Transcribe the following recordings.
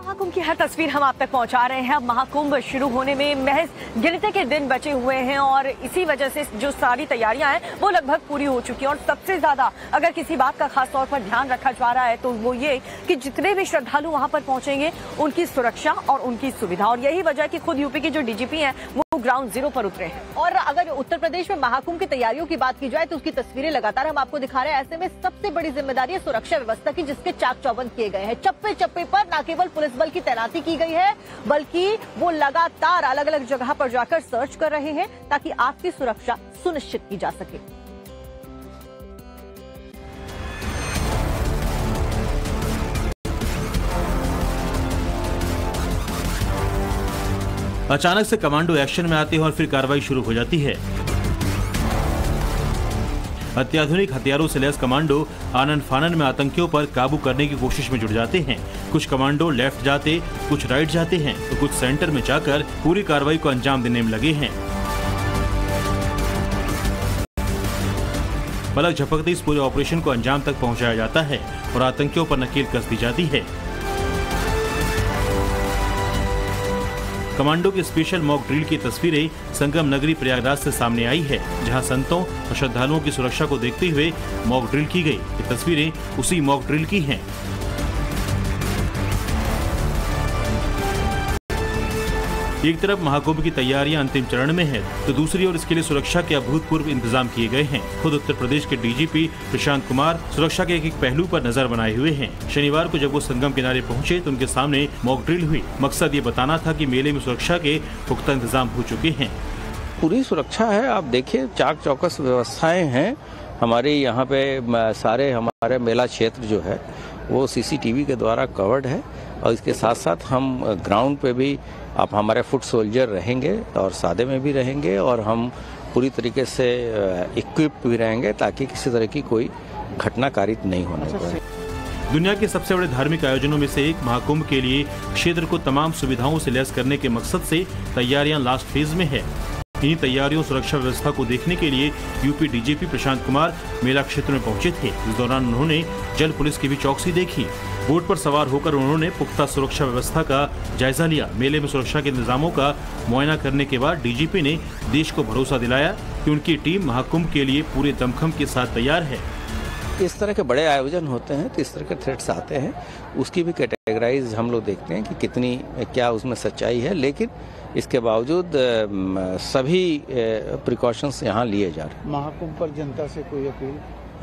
महाकुंभ की हर तस्वीर हम आप तक पहुंचा रहे हैं। अब महाकुंभ शुरू होने में महज गिनती के दिन बचे हुए हैं और इसी वजह से जो सारी तैयारियां हैं वो लगभग पूरी हो चुकी हैं। और सबसे ज्यादा अगर किसी बात का खास तौर पर ध्यान रखा जा रहा है तो वो ये कि जितने भी श्रद्धालु वहां पर पहुंचेंगे उनकी सुरक्षा और उनकी सुविधा, और यही वजह है कि खुद यूपी के जो डीजीपी हैं वो ग्राउंड जीरो पर उतरे हैं। और अगर उत्तर प्रदेश में महाकुंभ की तैयारियों की बात की जाए तो उसकी तस्वीरें लगातार हम आपको दिखा रहे हैं। ऐसे में सबसे बड़ी जिम्मेदारी है सुरक्षा व्यवस्था की, जिसके चाक चौबंद किए गए हैं। चप्पे चप्पे पर न केवल पुलिस बल की तैनाती की गई है बल्कि वो लगातार अलग अलग जगह पर जाकर सर्च कर रहे हैं ताकि आपकी सुरक्षा सुनिश्चित की जा सके। अचानक से कमांडो एक्शन में आते हैं और फिर कार्रवाई शुरू हो जाती है। अत्याधुनिक हथियारों से लैस कमांडो आनन फानन में आतंकियों पर काबू करने की कोशिश में जुट जाते हैं। कुछ कमांडो लेफ्ट जाते, कुछ राइट जाते हैं तो कुछ सेंटर में जाकर पूरी कार्रवाई को अंजाम देने में लगे हैं। पलक झपकते इस पूरे ऑपरेशन को अंजाम तक पहुंचाया जाता है और आतंकियों पर नकेल कस दी जाती है। कमांडो की स्पेशल मॉक ड्रिल की तस्वीरें संगम नगरी प्रयागराज से सामने आई है, जहां संतों और श्रद्धालुओं की सुरक्षा को देखते हुए मॉक ड्रिल की गई। ये तस्वीरें उसी मॉक ड्रिल की हैं। एक तरफ महाकुंभ की तैयारियां अंतिम चरण में है तो दूसरी ओर इसके लिए सुरक्षा के अभूतपूर्व इंतजाम किए गए हैं। खुद उत्तर प्रदेश के डीजीपी प्रशांत कुमार सुरक्षा के एक पहलू पर नजर बनाए हुए हैं। शनिवार को जब वो संगम किनारे पहुंचे तो उनके सामने मॉक ड्रिल हुई। मकसद ये बताना था कि मेले में सुरक्षा के पुख्ता इंतजाम हो चुके हैं। पूरी सुरक्षा है, आप देखिए चाक चौकस व्यवस्थाएं हैं हमारे यहाँ पे। सारे हमारे मेला क्षेत्र जो है वो सीसीटीवी के द्वारा कवर्ड है और इसके साथ साथ हम ग्राउंड पे भी आप हमारे फुट सोल्जर रहेंगे और सादे में भी रहेंगे और हम पूरी तरीके से इक्विप भी रहेंगे ताकि किसी तरह की कोई घटना कारित नहीं होने पाए। दुनिया के सबसे बड़े धार्मिक आयोजनों में से एक महाकुंभ के लिए क्षेत्र को तमाम सुविधाओं से लैस करने के मकसद से तैयारियां लास्ट फेज में है। इन्हीं तैयारियों सुरक्षा व्यवस्था को देखने के लिए यूपी डीजीपी प्रशांत कुमार मेला क्षेत्र में पहुंचे थे। इस दौरान उन्होंने जल पुलिस की भी चौकसी देखी। बोट पर सवार होकर उन्होंने पुख्ता सुरक्षा व्यवस्था का जायजा लिया। मेले में सुरक्षा के इंतजामों का मुआयना करने के बाद डीजीपी ने देश को भरोसा दिलाया कि उनकी टीम महाकुंभ के लिए पूरे दमखम के साथ तैयार है। इस तरह के बड़े आयोजन होते हैं तो इस तरह के थ्रेट्स आते हैं, उसकी भी कैटेगराइज हम लोग देखते हैं कि कितनी क्या उसमें सच्चाई है, लेकिन इसके बावजूद सभी प्रिकॉशंस यहाँ लिए जा रहे हैं। महाकुंभ पर जनता से कोई अपील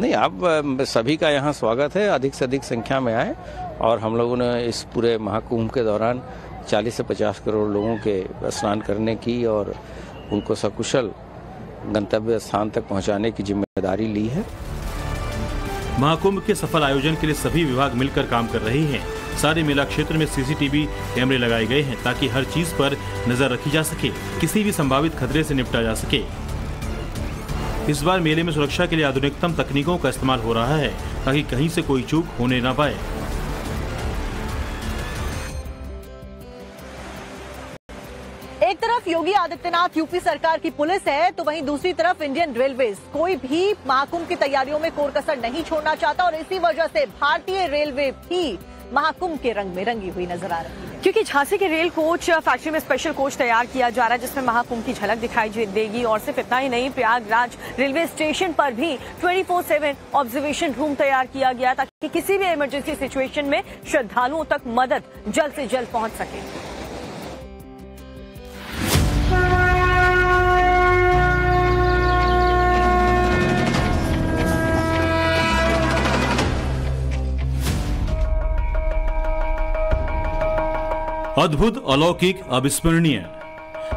नहीं, आप सभी का यहाँ स्वागत है, अधिक से अधिक संख्या में आए और हम लोगों ने इस पूरे महाकुंभ के दौरान 40 से 50 करोड़ लोगों के स्नान करने की और उनको सकुशल गंतव्य स्थान तक पहुँचाने की जिम्मेदारी ली है। महाकुंभ के सफल आयोजन के लिए सभी विभाग मिलकर काम कर रहे हैं। सारे मेला क्षेत्र में सीसीटीवी कैमरे लगाए गए हैं ताकि हर चीज पर नजर रखी जा सके, किसी भी संभावित खतरे से निपटा जा सके। इस बार मेले में सुरक्षा के लिए आधुनिकतम तकनीकों का इस्तेमाल हो रहा है ताकि कहीं से कोई चूक होने न पाए। एक तरफ योगी आदित्यनाथ यूपी सरकार की पुलिस है तो वहीं दूसरी तरफ इंडियन रेलवेज कोई भी महाकुंभ की तैयारियों में कोर कसर नहीं छोड़ना चाहता और इसी वजह से भारतीय रेलवे भी महाकुंभ के रंग में रंगी हुई नजर आ रही है। क्योंकि झांसी के रेल कोच फैक्ट्री में स्पेशल कोच तैयार किया जा रहा है जिसमें महाकुंभ की झलक दिखाई देगी। और सिर्फ इतना ही नहीं, प्रयागराज रेलवे स्टेशन पर भी 24/7 ऑब्जर्वेशन रूम तैयार किया गया ताकि किसी भी इमरजेंसी सिचुएशन में श्रद्धालुओं तक मदद जल्द से जल्द पहुंच सके। अद्भुत, अलौकिक, अविस्मरणीय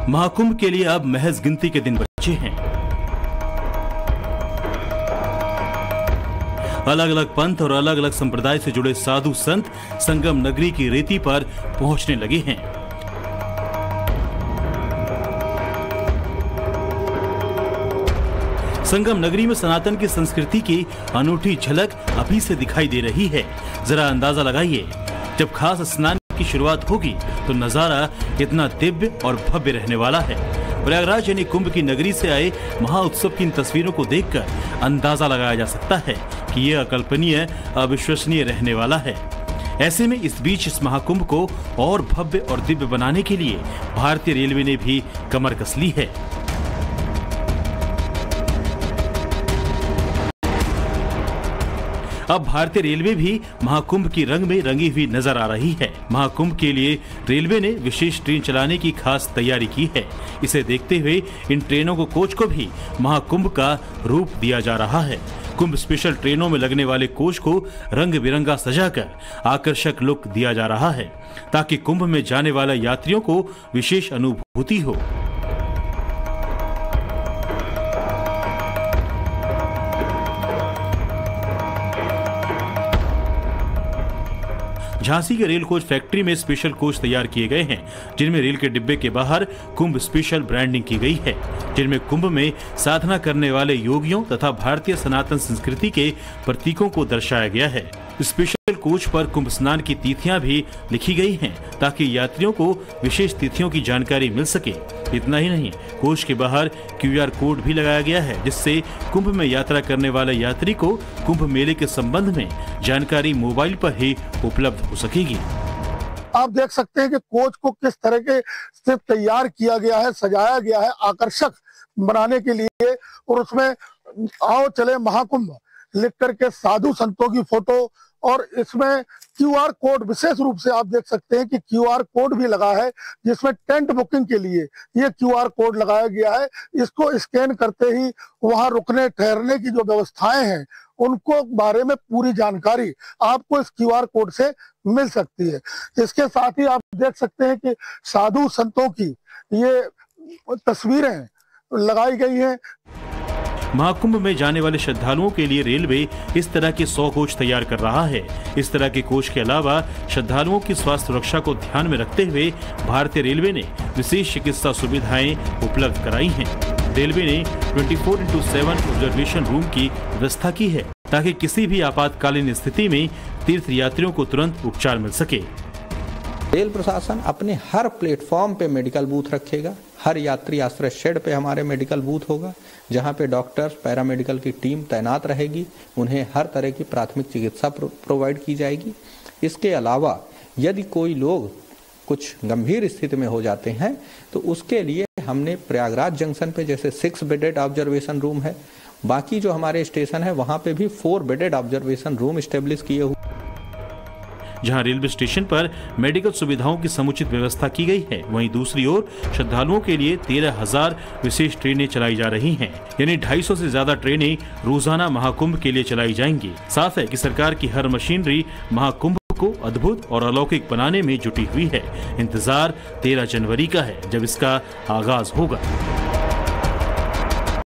महाकुंभ के लिए अब महज गिनती के दिन बचे हैं। अलग अलग पंथ और अलग अलग संप्रदाय से जुड़े साधु संत संगम नगरी की रेती पर पहुंचने लगे हैं। संगम नगरी में सनातन की संस्कृति की अनूठी झलक अभी से दिखाई दे रही है। जरा अंदाजा लगाइए, जब खास स्नान की शुरुआत होगी तो नजारा कितना दिव्य और भव्य रहने वाला है। प्रयागराज यानी कुंभ की नगरी से आए महाउत्सव की इन तस्वीरों को देखकर अंदाजा लगाया जा सकता है कि यह अकल्पनीय, अविश्वसनीय रहने वाला है। ऐसे में इस बीच इस महाकुंभ को और भव्य और दिव्य बनाने के लिए भारतीय रेलवे ने भी कमर कस ली है। अब भारतीय रेलवे भी महाकुंभ की रंग में रंगी हुई नजर आ रही है। महाकुंभ के लिए रेलवे ने विशेष ट्रेन चलाने की खास तैयारी की है। इसे देखते हुए इन ट्रेनों को कोच को भी महाकुंभ का रूप दिया जा रहा है। कुंभ स्पेशल ट्रेनों में लगने वाले कोच को रंग बिरंगा सजाकर आकर्षक लुक दिया जा रहा है, ताकि कुंभ में जाने वाले यात्रियों को विशेष अनुभूति हो। झांसी के रेल कोच फैक्ट्री में स्पेशल कोच तैयार किए गए हैं, जिनमें रेल के डिब्बे के बाहर कुंभ स्पेशल ब्रांडिंग की गई है, जिनमें कुंभ में साधना करने वाले योगियों तथा भारतीय सनातन संस्कृति के प्रतीकों को दर्शाया गया है। स्पेशल कोच पर कुंभ स्नान की तिथियां भी लिखी गई हैं, ताकि यात्रियों को विशेष तिथियों की जानकारी मिल सके। इतना ही नहीं, कोच के बाहर QR कोड भी लगाया गया है, जिससे कुंभ में यात्रा करने वाले यात्री को कुंभ मेले के संबंध में जानकारी मोबाइल पर ही उपलब्ध हो सकेगी। आप देख सकते हैं कि कोच को किस तरह के से तैयार किया गया है, सजाया गया है आकर्षक बनाने के लिए, और उसमें आओ चले महाकुंभ लिख करके साधु संतों की फोटो, और इसमें QR कोड विशेष रूप से आप देख सकते हैं कि QR कोड भी लगा है, जिसमें टेंट बुकिंग के लिए ये QR कोड लगाया गया है। इसको स्कैन करते ही वहां रुकने ठहरने की जो व्यवस्थाएं हैं उनको बारे में पूरी जानकारी आपको इस QR कोड से मिल सकती है। इसके साथ ही आप देख सकते हैं कि साधु संतों की ये तस्वीरें लगाई गई हैं। महाकुंभ में जाने वाले श्रद्धालुओं के लिए रेलवे इस तरह के 100 कोच तैयार कर रहा है। इस तरह के कोच के अलावा श्रद्धालुओं की स्वास्थ्य सुरक्षा को ध्यान में रखते हुए भारतीय रेलवे ने विशेष चिकित्सा सुविधाएं उपलब्ध कराई हैं। रेलवे ने 24/7 ऑब्जर्वेशन रूम की व्यवस्था की है, ताकि किसी भी आपातकालीन स्थिति में तीर्थ यात्रियों को तुरंत उपचार मिल सके। रेल प्रशासन अपने हर प्लेटफॉर्म पे मेडिकल बूथ रखेगा। हर यात्री आश्रय शेड पे हमारे मेडिकल बूथ होगा, जहां पे डॉक्टर्स, पैरामेडिकल की टीम तैनात रहेगी। उन्हें हर तरह की प्राथमिक चिकित्सा प्रोवाइड की जाएगी। इसके अलावा यदि कोई लोग कुछ गंभीर स्थिति में हो जाते हैं तो उसके लिए हमने प्रयागराज जंक्शन पे जैसे 6 बेडेड ऑब्जर्वेशन रूम है, बाकी जो हमारे स्टेशन है वहां पे भी 4 बेडेड ऑब्जर्वेशन रूम स्टेब्लिश किए हुए। जहां रेलवे स्टेशन पर मेडिकल सुविधाओं की समुचित व्यवस्था की गई है, वहीं दूसरी ओर श्रद्धालुओं के लिए 13,000 विशेष ट्रेनें चलाई जा रही हैं, यानी 250 से ज्यादा ट्रेनें रोजाना महाकुंभ के लिए चलाई जाएंगी। साफ है कि सरकार की हर मशीनरी महाकुंभ को अद्भुत और अलौकिक बनाने में जुटी हुई है। इंतजार 13 जनवरी का है, जब इसका आगाज होगा।